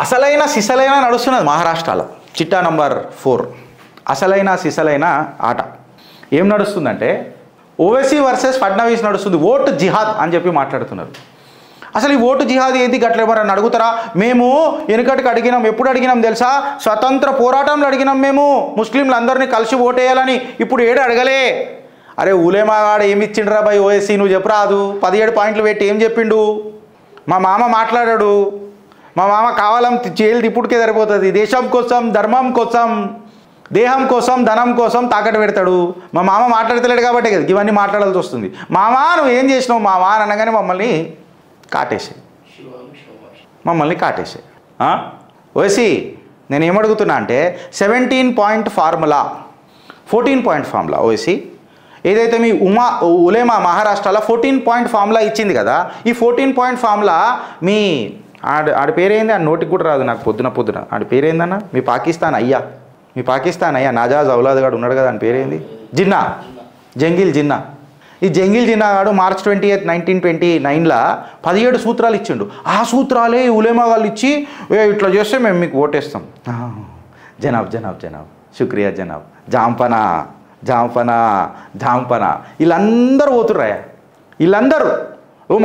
అసలైన సిసలైన నడుస్తున్నది మహారాష్ట్రలో. చిట్టా నంబర్ 4 అసలైన సిసలైన ఆట ఏం నడుస్తుందంటే ఓవైసీ వర్సెస్ ఫడ్నవీస్ నడుస్తుంది. ఓటు జిహాద్ అని చెప్పి మాట్లాడుతున్నారు. అసలు ఈ ఓటు జిహాద్ ఏంది గట్ల ఎవరన్నా అడుగుతారా? మేము వెనుకటికి అడిగినాం. ఎప్పుడు అడిగినాం తెలుసా? స్వతంత్ర పోరాటంలో అడిగినాం మేము ముస్లింలు అందరినీ కలిసి ఓటేయాలని. ఇప్పుడు ఏడు అడగలే. అరే ఉలేమాగాడు ఏమి ఇచ్చిండ్రా బై ఓవైసీ నువ్వు చెప్పరాదు. 17 పాయింట్లు పెట్టి ఏం చెప్పిండు? మా మామ మాట్లాడాడు. మా మామ కావాలం జైలు తిప్పుడుకే సరిపోతుంది. దేశం కోసం, ధర్మం కోసం, దేహం కోసం, ధనం కోసం తాకట్టు పెడతాడు. మా మామ మాట్లాడతలేడు కాబట్టి కదా ఇవన్నీ మాట్లాడాల్సి వస్తుంది. మామా నువ్వు ఏం చేసినావు మామా అని అనగానే మమ్మల్ని కాటేసే ఓసి నేను ఏమడుగుతున్నా అంటే 17 point formula 14 point formula OC ఏదైతే మీ ఉలేమా మహారాష్ట్రలో 14 పాయింట్ ఫార్ములా ఇచ్చింది కదా, ఈ 14 పాయింట్ ఫార్ములా మీ ఆడి పేరేంది? ఆ నోటికి కూడా రాదు నాకు పొద్దున ఆడి పేరేందన్న? మీ పాకిస్తాన్ అయ్యా నాజాజ్ ఔలాద్ గాడు ఉన్నాడు కదా, అని పేరేంది? జంగిల్ జిన్నా. ఈ జంగిల్ జిన్నా గాడు March 28, 1929 17 సూత్రాలు ఇచ్చిండు. ఆ సూత్రాలే ఉలేమా వాళ్ళు ఇచ్చి ఇట్లా చేస్తే మేము మీకు ఓటేస్తాం. జనాబ్ శుక్రియా జనాబ్, జాంపనా వీళ్ళందరూ పోతుర్రాయా. వీళ్ళందరూ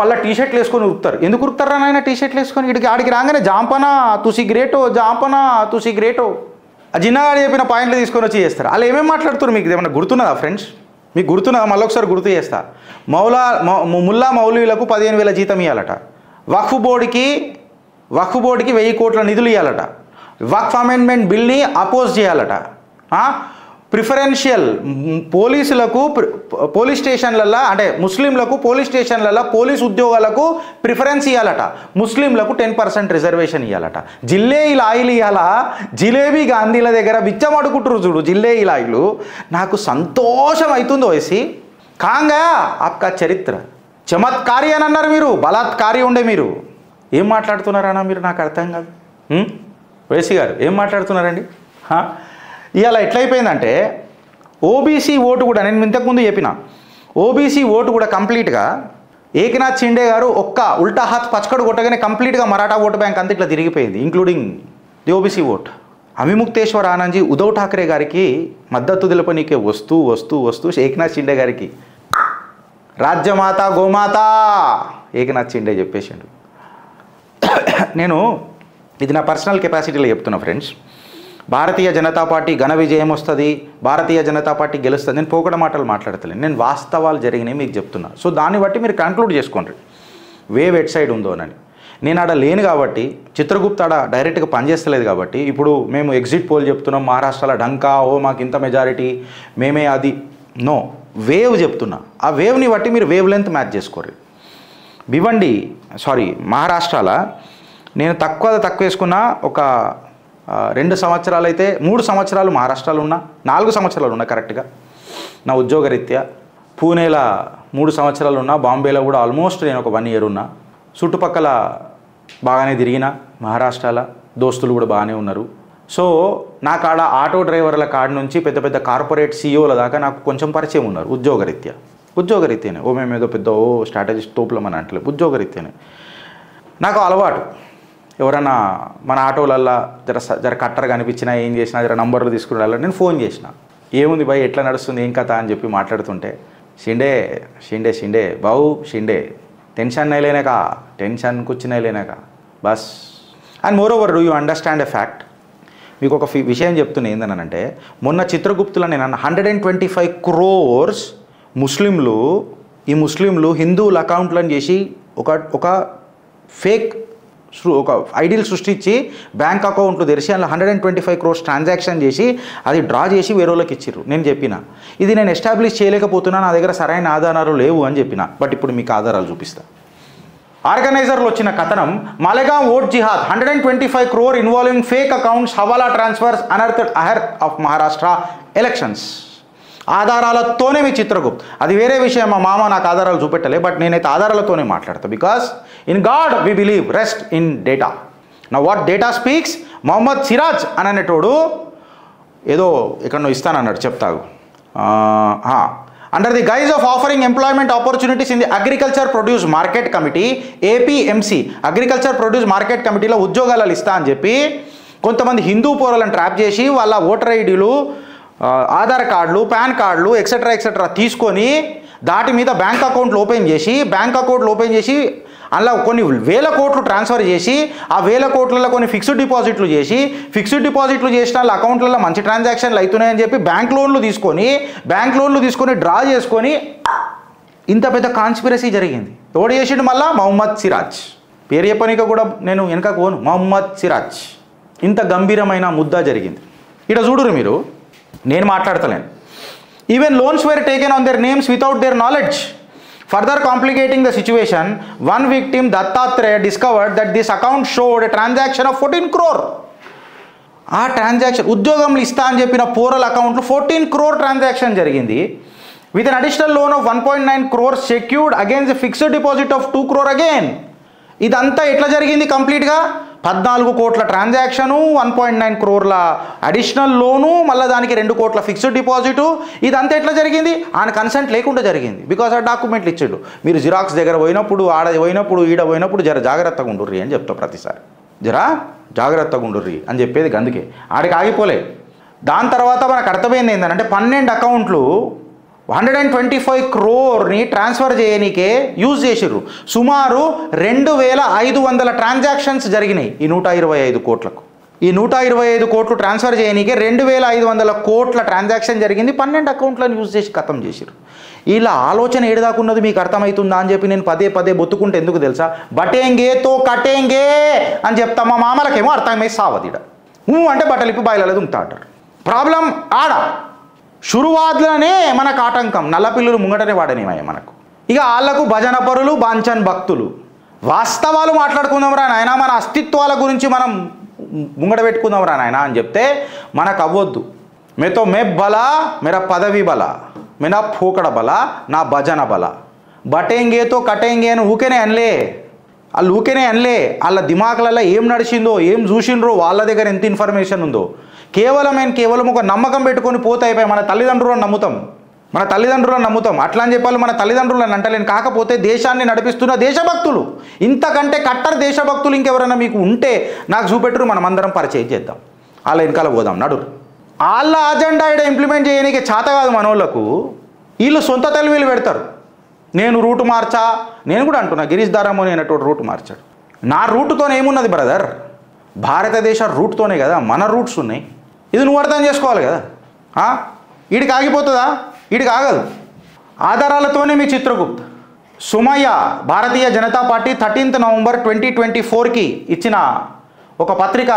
మళ్ళీ టీషర్ట్లు వేసుకొని ఉరుకుతారు. ఎందుకు ఉరుకుతారా నాయన టీషర్ట్లు వేసుకొని? ఆడికి రాగానే జాంపనా తుసి గ్రేటో ఆ జిన్నాగాడు చెప్పిన పాయింట్లు తీసుకొని వచ్చి చేస్తారు. వాళ్ళు ఏమేమి మాట్లాడుతున్నారు మీకు ఏమన్నా గుర్తున్నదా ఫ్రెండ్స్? మీకు గుర్తున్నదా? మళ్ళీ ఒకసారి గుర్తు చేస్తా. ముల్లా మౌలవీలకు 15,000 జీతం ఇవ్వాలట. వక్ఫ్ బోర్డుకి 1000 కోట్ల నిధులు ఇవ్వాలట. వక్ఫ్ అమెండ్మెంట్ బిల్ని అపోజ్ చేయాలట. ప్రిఫరెన్షియల్ పోలీసులకు పోలీస్ స్టేషన్లలో అంటే ముస్లింలకు పోలీస్ స్టేషన్లలో పోలీస్ ఉద్యోగాలకు ప్రిఫరెన్స్ ఇవ్వాలట. ముస్లింలకు 10% రిజర్వేషన్ ఇవ్వాలట. జిల్లేయిల్ ఆయిల్ ఇవ్వాలా? జిలేబీ గాంధీల దగ్గర బిచ్చమడుకుంటారు చూడు జిల్లేయిల్ ఆయిల్. నాకు సంతోషం అవుతుందో వేసి కాంగా ఆప్కా చరిత్ర చమత్కారి అని అన్నారు మీరు, బలాత్కారి ఉండే మీరు. ఏం మాట్లాడుతున్నారన్నా మీరు? నాకు అర్థం కాదు. వేసి గారు ఏం మాట్లాడుతున్నారండి? ఇవాళ ఎట్లయిపోయిందంటే ఓబీసీ ఓటు కూడా నేను ఇంతకుముందు చెప్పిన ఓబీసీ ఓటు కూడా కంప్లీట్గా ఏకనాథ్ షిండే గారు ఒక్క ఉల్టా హాత్ పచ్చకడు కొట్టగానే కంప్లీట్గా మరాఠా ఓటు బ్యాంక్ అంతా ఇట్లా తిరిగిపోయింది, including the OBC vote. Avimukteshwar Anandji Uddhav Thackeray గారికి మద్దతు తెలపనీకే వస్తూ ఏకనాథ్ షిండే గారికి రాజ్యమాత గోమాత ఏకనాథ్ షిండే చెప్పేసిండు. నేను ఇది నా పర్సనల్ కెపాసిటీలో చెప్తున్నా ఫ్రెండ్స్. భారతీయ జనతా పార్టీ ఘన విజయం వస్తుంది, భారతీయ జనతా పార్టీ గెలుస్తుంది. నేను పోకడ మాటలు మాట్లాడతలేను, నేను వాస్తవాలు జరిగినాయి మీకు చెప్తున్నా. సో దాన్ని బట్టి మీరు కన్క్లూడ్ చేసుకోండి వేవ్ ఎట్ సైడ్ ఉందో అని. నేను ఆడ లేను కాబట్టి, చిత్రగుప్త ఆడ డైరెక్ట్గా పనిచేస్తలేదు కాబట్టి ఇప్పుడు మేము ఎగ్జిట్ పోల్ చెప్తున్నాం మహారాష్ట్రలో ఢంకా మాకు ఇంత మెజారిటీ మేమే అది నో వేవ్ చెప్తున్నా. ఆ వేవ్ని బట్టి మీరు వేవ్ లెంత్ మ్యాచ్ చేసుకోరు. మహారాష్ట్రలో నేను తక్కువ వేసుకున్న ఒక 2 సంవత్సరాలు అయితే 3 సంవత్సరాలు మహారాష్ట్రలో ఉన్నా, 4 సంవత్సరాలు ఉన్నా కరెక్ట్గా నా ఉద్యోగరీత్యా. పూణేలో 3 సంవత్సరాలు ఉన్నా, బాంబేలో కూడా ఆల్మోస్ట్ నేను ఒక 1 ఇయర్ ఉన్నా. చుట్టుపక్కల బాగానే తిరిగిన మహారాష్ట్రలో, దోస్తులు కూడా బాగానే ఉన్నారు. సో నా కాడ ఆటో డ్రైవర్ల కాడ నుంచి పెద్ద కార్పొరేట్ సీఈఓల దాకా నాకు కొంచెం పరిచయం ఉన్నారు ఉద్యోగరీత్యానే. మేమేదో పెద్ద స్ట్రాటజిస్ట్ తోపులం అని అంటలేదు, ఉద్యోగరీత్యానే. నాకు అలవాటు ఎవరన్నా మన ఆటోలల్లో జర కట్టర్ కనిపించినా ఏం చేసినా జర నంబర్లు తీసుకుని నేను ఫోన్ చేసిన, ఏముంది భయ్ ఎట్లా నడుస్తుంది ఏం కథ అని చెప్పి మాట్లాడుతుంటే షిండే బావు షిండే టెన్షన్ నైలేనాకా టెన్షన్ కుచ్చి నైలేనాకా బస్. And moreover do you understand a fact? మీకు ఒక విషయం చెప్తున్నా ఏందనంటే, మొన్న చిత్రగుప్తులో నేను 125 crores ముస్లింలు హిందువుల అకౌంట్లను చేసి ఒక ఫేక్ ఒక ఐడియల్ సృష్టించి బ్యాంక్ అకౌంట్లు తెరిచి అందులో 125 crores ట్రాన్సాక్షన్ చేసి అది డ్రా చేసి వేరే వాళ్ళకి ఇచ్చిర్రు. నేను చెప్పిన ఇది నేను ఎస్టాబ్లిష్ చేయలేకపోతున్నా, నా దగ్గర సరైన ఆధారాలు లేవు అని చెప్పిన. బట్ ఇప్పుడు మీకు ఆధారాలు చూపిస్తా. ఆర్గనైజర్లు వచ్చిన కథనం మాలేగాం ఓట్ జిహాద్ 125 crore ఇన్వాల్వింగ్ ఫేక్ అకౌంట్స్ హవాలా transfers unearthed ahead of Maharashtra elections. ఆధారాలతోనే మీ చిత్రగుప్త్, అది వేరే విషయం. మా మామ నాకు ఆధారాలు చూపెట్టలే, బట్ నేనైతే ఆధారాలతోనే మాట్లాడతా. Because in God we believe, rest in data. నా what data speaks. Mohammed Siraj అని అనేటోడు ఏదో ఎక్కడో ఇస్తానన్నాడు, చెప్తాగు. Under the guise of offering employment opportunities in the Agriculture Produce Market Committee, APMC, Agriculture Produce Market Committeeలో ఉద్యోగాలు ఇస్తా అని చెప్పి కొంతమంది హిందూ పౌరులను ట్రాప్ చేసి వాళ్ళ ఓటర్ ఐడీలు, ఆధార్ కార్డులు, పాన్ కార్డులు ఎక్సెట్రా తీసుకొని దాటి మీద బ్యాంక్ అకౌంట్లు ఓపెన్ చేసి అలా కొన్ని వేల కోట్లు ట్రాన్స్ఫర్ చేసి ఆ వేల కోట్లలో కొన్ని ఫిక్స్డ్ డిపాజిట్లు చేసిన వాళ్ళ అకౌంట్లలో మంచి ట్రాన్సాక్షన్లు అవుతున్నాయని చెప్పి బ్యాంక్ లోన్లు తీసుకొని డ్రా చేసుకొని ఇంత పెద్ద కాన్స్పిరసీ జరిగింది. ఎవడు చేసిండు మళ్ళా? మొహమ్మద్ సిరాజ్. పేరు చెప్పనిక కూడా నేను వెనక పోను. మొహమ్మద్ సిరాజ్. ఇంత గంభీరమైన ముద్ద జరిగింది. ఇక్కడ చూడురు మీరు, నేను మాట్లాడతలేను. Even loans were taken on their names without their knowledge. Further complicating the situation, one victim, Dattatreya, discovered that this account showed a transaction of 14 crore. ఆ ట్రాన్సాక్షన్ ఉద్యోగంలో ఇస్తా అని చెప్పిన పోరల్ అకౌంట్లో 14 crore ట్రాన్సాక్షన్ జరిగింది. With an additional loan of 1.9 crore secured against fixed deposit of 2 crore again. ఇదంతా ఎట్లా జరిగింది? కంప్లీట్గా 14 కోట్ల ట్రాన్సాక్షను, 1.9 crore అడిషనల్ లోను, మళ్ళీ దానికి 2 కోట్ల ఫిక్స్డ్ డిపాజిటు. ఇదంతా ఎట్లా జరిగింది? ఆయన కన్సెంట్ లేకుండా జరిగింది. బికాస్ ఆ డాక్యుమెంట్లు ఇచ్చాడు. మీరు జిరాక్స్ దగ్గర పోయినప్పుడు, ఈడ పోయినప్పుడు జర జాగ్రత్తగా ఉండుర్రి అని చెప్తా ప్రతిసారి. జాగ్రత్తగా ఉండుర్రి అని చెప్పేది అందుకే ఆడికి ఆగిపోలే. దాని తర్వాత మనకు అర్థమైంది ఏంటంటే 12 అకౌంట్లు 125 crore ట్రాన్స్ఫర్ చేయనీకే యూజ్ చేసిర్రు. సుమారు 2500 ట్రాన్సాక్షన్స్ జరిగినాయి ఈ 125 కోట్లకు. ఈ 125 కోట్లు ట్రాన్స్ఫర్ చేయనీకే 2500 కోట్ల ట్రాన్సాక్షన్ జరిగింది. 12 అకౌంట్లను యూజ్ చేసి ఖతం చేసిర్రు. ఇలా ఆలోచన ఏడదాకున్నది మీకు అర్థమవుతుందా అని చెప్పి నేను పదే బొత్తుకుంటే ఎందుకు తెలుసా? బటేంగే తో కటేంగే అని చెప్తా. మా మామలకేమో అర్థమై సావదిడ అంటే బట్టలు ఇప్పి బయలలేదు ఉంటా అంటారు. ప్రాబ్లం ఆడ షురువాద్లనే మనకు ఆటంకం. నల్లపిల్లులు ముంగటనే వాడనేమయ్య మనకు. ఇక వాళ్ళకు భజన పరులు, బాంచన్ భక్తులు. వాస్తవాలు మాట్లాడుకుందాం రా నాయన, మన అస్తిత్వాల గురించి మనం ముంగట పెట్టుకుందాం రా నాయన అని చెప్తే మనకు అవ్వద్దు. మేతో మే బల, మేరా పదవి బల, మేనా ఫోకడ బల, నా భజన బల. బటేంగేతో కటేంగే అని ఊకేనే అనలే. వాళ్ళ దిమాకులలో ఏం నడిచిందో, ఏం చూసిండ్రో, వాళ్ళ దగ్గర ఎంత ఇన్ఫర్మేషన్ ఉందో కేవలం ఒక నమ్మకం పెట్టుకొని పోతే అయిపోయి మన తల్లిదండ్రులను నమ్ముతాం. అట్లా అని చెప్పాలి మన తల్లిదండ్రులను అంటలేను. కాకపోతే దేశాన్ని నడిపిస్తున్న దేశభక్తులు, ఇంతకంటే కట్టర్ దేశభక్తులు ఇంకెవరైనా మీకు ఉంటే నాకు చూపెట్టరు, మనం అందరం పరిచయం చేద్దాం. వాళ్ళ వెనకాల పోదాం నడురు. వాళ్ళ అజెండా ఇక్కడ ఇంప్లిమెంట్ చేయడానికి చేత కాదు మనోళ్ళకు. వీళ్ళు సొంత తెలివిలు పెడతారు. నేను రూటు మార్చా, నేను కూడా అంటున్నా గిరీష్ దారామోని అనేటువంటి రూట్ మార్చాడు. నా రూటుతోనే ఏమున్నది బ్రదర్? భారతదేశ రూట్తోనే కదా మన రూట్స్ ఉన్నాయి. ఇది నువ్వు అర్థం చేసుకోవాలి కదా. వీడికి ఆగిపోతుందా? వీడికి ఆగదు. ఆధారాలతోనే మీ చిత్రగుప్త్. సుమయ్య భారతీయ జనతా పార్టీ 13 నవంబర్ 2024కి ఇచ్చిన ఒక పత్రిక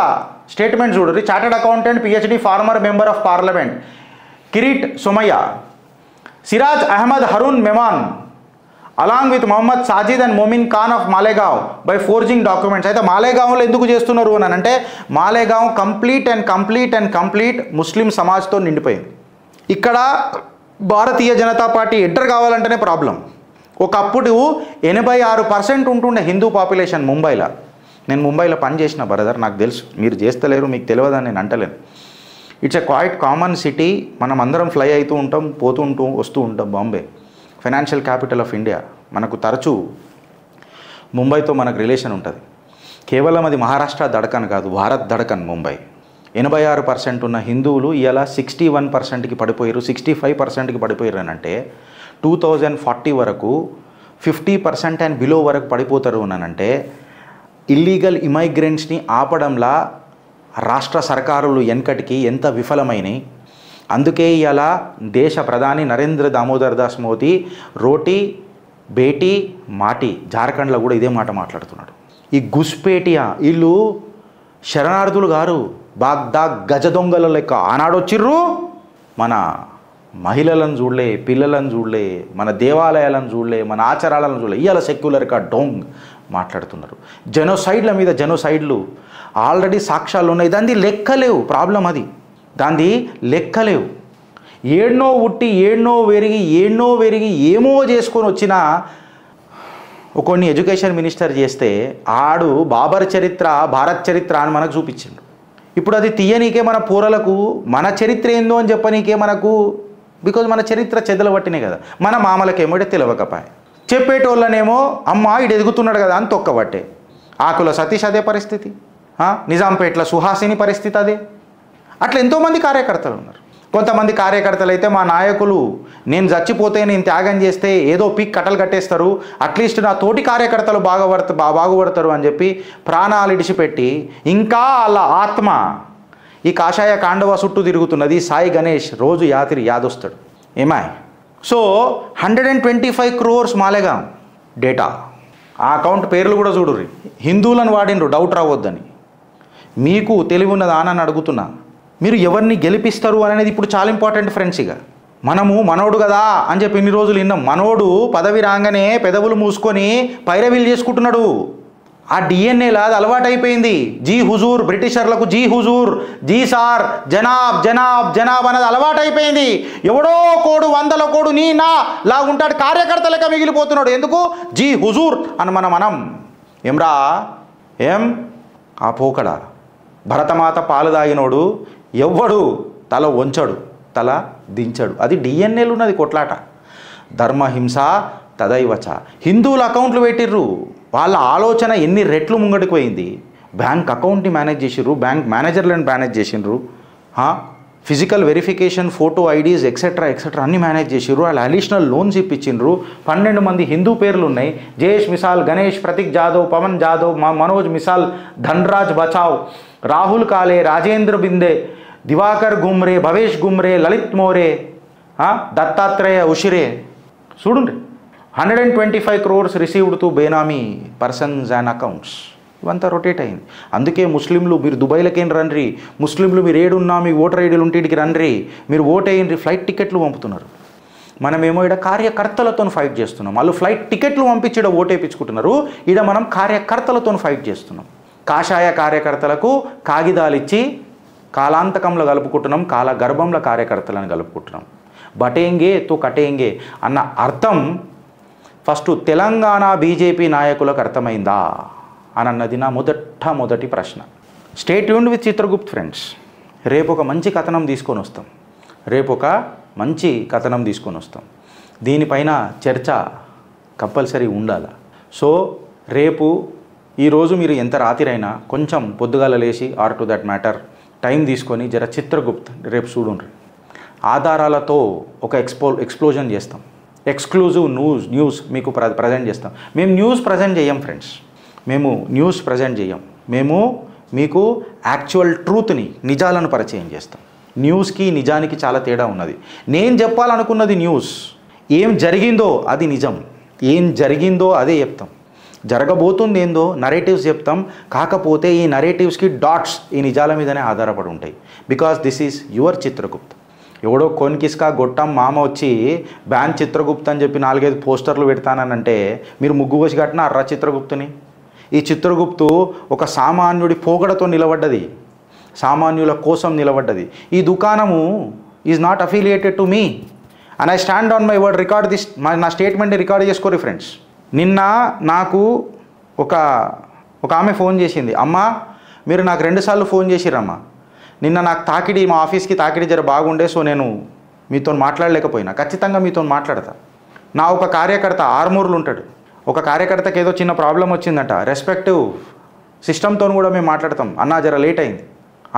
స్టేట్మెంట్ చూడండి. Chartered accountant, PhD, former member of parliament Kirit Somaiya, Siraj Ahmed Harun Memon along with Mohammed Sajid and Momin Khan of Malegaon by forging documents. అయితే మాలేగావ్లో ఎందుకు చేస్తున్నారు అని అంటే మాలేగావ్ కంప్లీట్ ముస్లిం సమాజ్తో నిండిపోయింది. ఇక్కడ భారతీయ జనతా పార్టీ ఎంటర్ కావాలంటేనే ప్రాబ్లం. ఒకప్పుడు 86% ఉంటుండే హిందూ పాపులేషన్ ముంబైలో. నేను ముంబైలో పనిచేసిన బ్రదర్, నాకు తెలుసు. మీరు చేస్తలేరు, మీకు తెలియదని నేను అంటలేను. It's a quite common city. మనం అందరం ఫ్లై అవుతూ ఉంటాం, వస్తూ ఉంటాం. Bombay financial capital of India. మనకు తరచూ ముంబైతో మనకు రిలేషన్ ఉంటుంది. కేవలం అది మహారాష్ట్ర దడకన్ కాదు, భారత్ దడకన్ ముంబై. 86% ఉన్న హిందువులు ఇలా 61%కి పడిపోయారు, 65%కి పడిపోయారు అని అంటే 2040 వరకు 50% అండ్ బిలో వరకు పడిపోతారు అని అంటే ఇల్లీగల్ ఇమైగ్రెంట్స్ని ఆపడంలా రాష్ట్ర సర్కారులు వెనకటికి ఎంత విఫలమైనవి. అందుకే ఇలా దేశ ప్రధాని నరేంద్ర దామోదర్ దాస్ మోదీ రోటీ బేటీ మాటి జార్ఖండ్లో కూడా ఇదే మాట మాట్లాడుతున్నాడు. ఈ గుస్పేటియా వీళ్ళు శరణార్థులు గారు, బాగ్దా గజ దొంగల లెక్క ఆనాడొచ్చిర్రు. మన మహిళలను చూడలే, పిల్లలను చూడలే, మన దేవాలయాలను చూడలే, మన ఆచారాలను చూడలే. ఇవాళ సెక్యులర్గా డొంగ్ మాట్లాడుతున్నారు. జెనోసైడ్ల మీద జెనోసైడ్లు ఆల్రెడీ సాక్ష్యాలు ఉన్నాయి. దాన్ని లెక్కలేవు. ప్రాబ్లం అది. దాన్ని లెక్కలేవు. ఏడ్నో ఉట్టి ఏడ్నో వెరిగి ఏమో చేసుకొని వచ్చిన కొన్ని ఎడ్యుకేషన్ మినిస్టర్ చేస్తే ఆడు బాబర్ చరిత్ర, భారత్ చరిత్ర అని మనకు చూపించిండు. ఇప్పుడు అది తీయనీకే మన పూరలకు మన చరిత్ర ఏందో అని చెప్పనీకే మనకు బికాజ్ మన చరిత్ర చెదలబట్టినే కదా. మన మామలకేమో తెలియకపాయ, చెప్పేటోళ్ళనేమో అమ్మ ఇడు ఎదుగుతున్నాడు కదా అని తొక్కబట్టే. ఆకుల సతీష్ అదే పరిస్థితి, నిజాంపేట్ల సుహాసిని పరిస్థితి అదే. అట్లా ఎంతోమంది కార్యకర్తలు ఉన్నారు. కొంతమంది కార్యకర్తలు అయితే మా నాయకులు నేను చచ్చిపోతే నేను త్యాగం చేస్తే ఏదో పీక్ కట్టలు కట్టేస్తారు, అట్లీస్ట్ నా తోటి కార్యకర్తలు బాగుపడతారు అని చెప్పి ప్రాణాలు ఇడిచిపెట్టి ఇంకా వాళ్ళ ఆత్మ ఈ కాషాయ కాండవ చుట్టూ తిరుగుతున్నది. సాయి గణేష్ రోజు యాదొస్తాడు ఏమాయ్. So 125 crores Malegaon data. ఆ అకౌంట్ పేర్లు కూడా చూడుర్రి. హిందువులను వాడినరు డౌట్ రావద్దని. మీకు తెలివి ఉన్నదా అని అడుగుతున్నా. మీరు ఎవరిని గెలిపిస్తారు అనేది ఇప్పుడు చాలా ఇంపార్టెంట్ ఫ్రెండ్స్. ఇక మనోడు కదా అని చెప్పి ఇన్ని రోజులు విన్నాం. మనోడు పదవి రాగానే పెదవులు మూసుకొని పైరవీలు చేసుకుంటున్నాడు. ఆ డిఎన్ఏలా అది అలవాటైపోయింది. జీ హుజూర్, బ్రిటిషర్లకు జీ హుజూర్, జీ సార్, జనాబ్ జనాబ్ జనాబ్ అనేది అలవాటైపోయింది. ఎవడో కోడు 100 కోడు నీ నా లాగుంటాడు, కార్యకర్తలక మిగిలిపోతున్నాడు. ఎందుకు జీ హుజూర్ అని మనం ఏమ్రా ఏం ఆ పోకడా. భరతమాత పాలు దాగినోడు ఎవ్వడు తల వంచడు, తల దించడు. అది డిఎన్ఏలు ఉన్నది కొట్లాట. ధర్మహింస తదైవచ. హిందువుల అకౌంట్లు పెట్టిర్రు. వాళ్ళ ఆలోచన ఎన్ని రెట్లు ముంగటికి పోయింది. బ్యాంక్ అకౌంట్ని మేనేజ్ చేసిర్రు, బ్యాంక్ మేనేజర్లను మేనేజ్ చేసిండ్రు, physical verification, photo IDs etcetera అన్నీ మేనేజ్ చేసిర్రు. వాళ్ళు అడిషనల్ లోన్స్ ఇప్పించిండ్రు. 12 మంది హిందూ పేర్లు ఉన్నాయి. జయేష్ మిసాల్, గణేష్, ప్రతీక్ జాదవ్, పవన్ జాదవ్, మనోజ్ మిసాల్, ధన్రాజ్ బచావ్, రాహుల్ కాలే, రాజేంద్ర బిందే, దివాకర్ గుమ్రే, భవేష్ గుమ్రే, లలిత్ మోరే, దత్తాత్రేయ ఉషిరే. చూడండి 125 crores received to benami persons and accounts. ఇవంతా రొటేట్ అయింది. అందుకే ముస్లింలు మీరు దుబాయ్లకేం రండి, ముస్లింలు మీరు ఏడున్నా మీ ఓటర్ ఐడీలు ఉంటే ఇడికి రండి, మీరు ఓట్ అయ్యిండ్రి, ఫ్లైట్ టికెట్లు పంపుతున్నారు. మనమేమో ఇక్కడ కార్యకర్తలతో ఫైట్ చేస్తున్నాం. వాళ్ళు ఫ్లైట్ టికెట్లు పంపించి ఇక్కడ ఓటు వేయించుకుంటున్నారు. ఇక్కడ మనం కార్యకర్తలతో ఫైట్ చేస్తున్నాం. కాషాయ కార్యకర్తలకు కాగితాలు ఇచ్చి కాలాంతకంలో కలుపుకుంటున్నాం, కాల గర్భంలో కార్యకర్తలను కలుపుకుంటున్నాం. బటేంగే తో కటేంగే అన్న అర్థం ఫస్ట్ తెలంగాణ బీజేపీ నాయకులకు అర్థమైందా అని అన్నది నా మొదటి ప్రశ్న. Stay tuned with Chitragupt friends. రేపు ఒక మంచి కథనం తీసుకొని వస్తాం. దీనిపైన చర్చ కంపల్సరీ ఉండాలి. సో రేపు ఈరోజు మీరు ఎంత రాత్రైనా కొంచెం పొద్దుగాల లేచి or to that matter time తీసుకొని జర చిత్రగుప్త్ రేపు చూడండి. ఆధారాలతో ఒక ఎక్స్ప్లోజన్ చేస్తాం. ఎక్స్క్లూజివ్ న్యూస్ మీకు ప్రజెంట్ చేస్తాం. మేము న్యూస్ ప్రజెంట్ చేయం ఫ్రెండ్స్, మేము మీకు యాక్చువల్ ట్రూత్ని, నిజాలను పరిచయం చేస్తాం. న్యూస్కి నిజానికి చాలా తేడా ఉన్నది. నేను చెప్పాలనుకున్నది న్యూస్, ఏం జరిగిందో అది నిజం, ఏం జరిగిందో అదే చెప్తాం. జరగబోతుంది ఏందో నరేటివ్స్ చెప్తాం. కాకపోతే ఈ నరేటివ్స్కి డాట్స్ ఈ నిజాల మీదనే ఆధారపడి ఉంటాయి. Because this is your Chitragupt. ఎవడో కొన్కిస్కా గొట్టం మామ వచ్చి బ్యాన్ చిత్రగుప్త్ అని చెప్పి 4-5 పోస్టర్లు పెడతానంటే మీరు ముగ్గు పోసి కట్టిన అర్ర చిత్రగుప్తుని. ఈ చిత్రగుప్తు ఒక సామాన్యుడి పోగడతో నిలబడ్డది, సామాన్యుల కోసం నిలబడ్డది. ఈ దుకాణము is not affiliated to me and I stand on my word. Record this, నా స్టేట్మెంట్ని రికార్డ్ చేసుకోరు ఫ్రెండ్స్. నిన్న నాకు ఒక ఆమె ఫోన్ చేసింది. అమ్మ మీరు నాకు 2 సార్లు ఫోన్ చేసిరమ్మా, నిన్న నాకు తాకిడి, మా ఆఫీస్కి తాకిడి జర బాగుండే, సో నేను మీతో మాట్లాడలేకపోయినా. ఖచ్చితంగా మీతో మాట్లాడతా. నా ఒక కార్యకర్త ఆర్మూర్లు ఉంటాడు, ఒక కార్యకర్తకి ఏదో చిన్న ప్రాబ్లం వచ్చిందంట. రెస్పెక్టివ్ సిస్టమ్తో కూడా మేము మాట్లాడతాం. అన్నా జర లేట్ అయింది,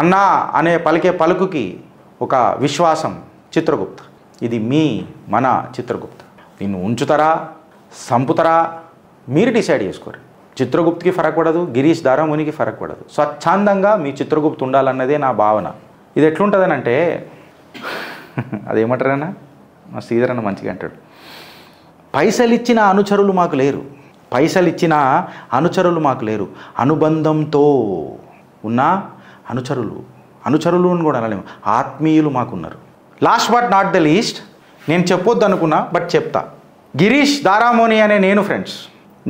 అన్నా అనే పలుకుకి ఒక విశ్వాసం చిత్రగుప్త. ఇది మన చిత్రగుప్త. నిన్ను ఉంచుతారా సంపుతారా మీరు డిసైడ్ చేసుకోరు. చిత్రగుప్త్కి ఫరక్ పడదు, గిరీష్ దారామునికి ఫరక్ పడదు. స్వచ్ఛందంగా మీ చిత్రగుప్తు ఉండాలన్నదే నా భావన. ఇది ఎట్లుంటుందనంటే అదేమంటారన్నా మా శ్రీధర్ అన్న మంచిగా అంటాడు, పైసలు ఇచ్చిన అనుచరులు మాకు లేరు, అనుబంధంతో ఉన్న అనుచరులు కూడా అనలేము, ఆత్మీయులు మాకున్నారు. Last but not the least, నేను చెప్పొద్దు అనుకున్నా బట్ చెప్తా. గిరీష్ దారామోని అనే నేను ఫ్రెండ్స్,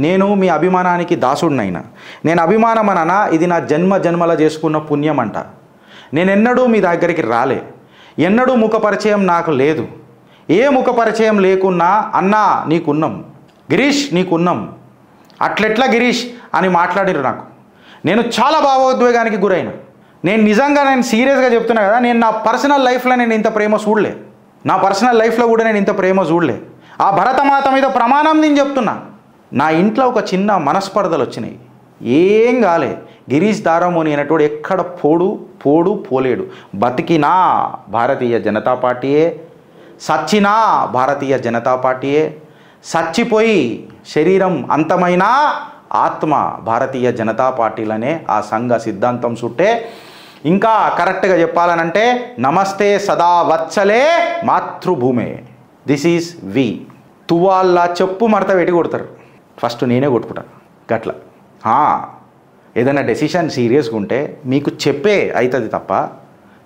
నేను మీ అభిమానానికి దాసుడినైనా. నేను అభిమానం అననా ఇది నా జన్మల చేసుకున్న పుణ్యం అంట. నేనెన్నడూ మీ దగ్గరికి రాలే, ఎన్నడూ ముఖపరిచయం నాకు లేదు. ఏ ముఖపరిచయం లేకున్నా అన్నా నీకున్నాం, గిరీష్ నీకున్నాం, అట్లెట్లా గిరీష్ అని మాట్లాడిరు నాకు. నేను చాలా భావోద్వేగానికి గురైన. నేను సీరియస్గా చెప్తున్నా కదా, నేను నా పర్సనల్ లైఫ్లో నేను ఇంత ప్రేమ చూడలే. నా పర్సనల్ లైఫ్లో కూడా నేను ఇంత ప్రేమ చూడలే. ఆ భరతమాత మీద ప్రమాణం నేను చెప్తున్నా. నా ఇంట్లో ఒక చిన్న మనస్పర్ధలు వచ్చినాయి, ఏం కాలే. గిరీష్ దారమోని అనేటోడు ఎక్కడ పోలేడు. బతికినా భారతీయ జనతా పార్టీయే, సచ్చినా భారతీయ జనతా పార్టీయే, సచ్చిపోయి శరీరం అంతమైనా ఆత్మ భారతీయ జనతా పార్టీలనే ఆ సంఘ సిద్ధాంతం చుట్టే. ఇంకా కరెక్ట్గా చెప్పాలనంటే నమస్తే సదా వత్సలే మాతృభూమే, దిస్ ఈజ్ వి. తువాళ్ళ చెప్పు మడత పెట్టి కొడతారు, ఫస్ట్ నేనే కొట్టుకుంటాను గట్ల. ఏదైనా డెసిషన్ సీరియస్గా ఉంటే మీకు చెప్పే అవుతుంది తప్ప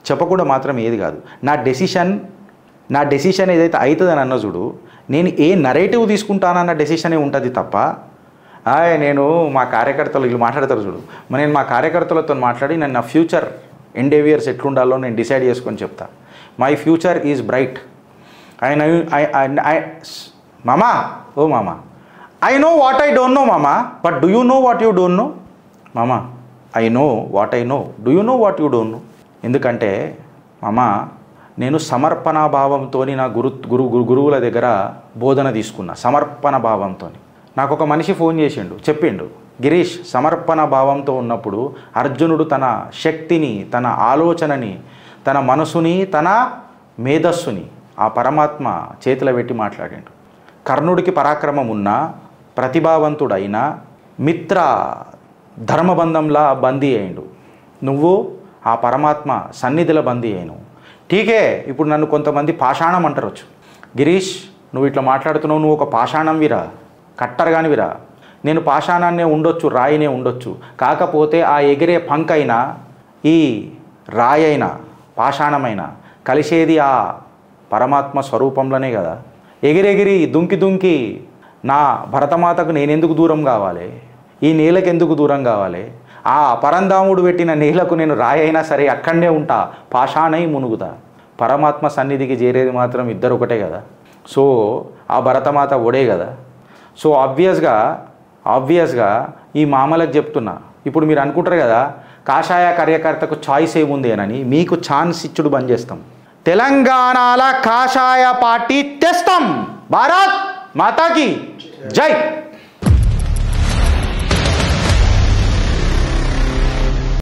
చెప్పకుండా మాత్రం ఏది కాదు. నా డెసిషన్ ఏదైతే అవుతుందని అన్న చూడు, నేను ఏ నరేటివ్ తీసుకుంటానన్న డెసిషనే ఉంటుంది తప్ప నేను మా కార్యకర్తలు వీళ్ళు మాట్లాడతారు చూడు, నేను మా కార్యకర్తలతో మాట్లాడి నేను నా ఫ్యూచర్ ఎండేవియర్స్ ఎట్లుండాలో నేను డిసైడ్ చేసుకొని చెప్తా. My future is bright. మామా, ఓ మామా, I know what I don't know, Mama, but do you know what you don't know? Mama, I know what I know. Do you know what you don't know? ఎందుకంటే మామా, నేను సమర్పణ భావంతో నా గురువుల దగ్గర బోధన తీసుకున్నా. సమర్పణ భావంతో నాకు ఒక మనిషి ఫోన్ చేసిండు, చెప్పిండు, గిరీష్ సమర్పణ భావంతో ఉన్నప్పుడు అర్జునుడు తన శక్తిని, తన ఆలోచనని, తన మనసుని, తన మేధస్సుని ఆ పరమాత్మ చేతిలో పెట్టి మాట్లాడిండు. కర్ణుడికి పరాక్రమం ఉన్నా, ప్రతిభావంతుడైన మిత్ర ధర్మబంధంలా బందీ అయిండు. నువ్వు ఆ పరమాత్మ సన్నిధిలో బందీ అయ్యాను. ఠీకే, ఇప్పుడు నన్ను కొంతమంది పాషాణం అంటారొచ్చు. గిరీష్, నువ్వు ఇట్లా మాట్లాడుతున్నావు, నువ్వు ఒక పాషాణం విరా, కట్టర్ కాని విరా. నేను పాషాణాన్నే ఉండొచ్చు, రాయినే ఉండొచ్చు, కాకపోతే ఆ ఎగిరే పంకైనా ఈ రాయైనా పాషాణమైన కలిసేది ఆ పరమాత్మ స్వరూపంలోనే కదా. ఎగిరెగిరి దుంకి నా భరతమాతకు నేనెందుకు దూరం కావాలి, ఈ నేలకు ఎందుకు దూరం కావాలి? ఆ పరంధాముడు పెట్టిన నేలకు నేను రాయైనా సరే అక్కడనే ఉంటా, పాషాణై మునుగుతా. పరమాత్మ సన్నిధికి చేరేది మాత్రం ఇద్దరు ఒకటే కదా. సో ఆ భరతమాత ఒడే కదా. సో ఆబ్వియస్గా ఈ మామలకు చెప్తున్నా. ఇప్పుడు మీరు అనుకుంటారు కదా కాషాయ కార్యకర్తకు చాయిస్ ఏముంది అని, మీకు ఛాన్స్ ఇచ్చుడు బంద్ చేస్తాం. తెలంగాణలో కాషాయ పార్టీ తెస్తాం. భారత్ మాతాకి జై.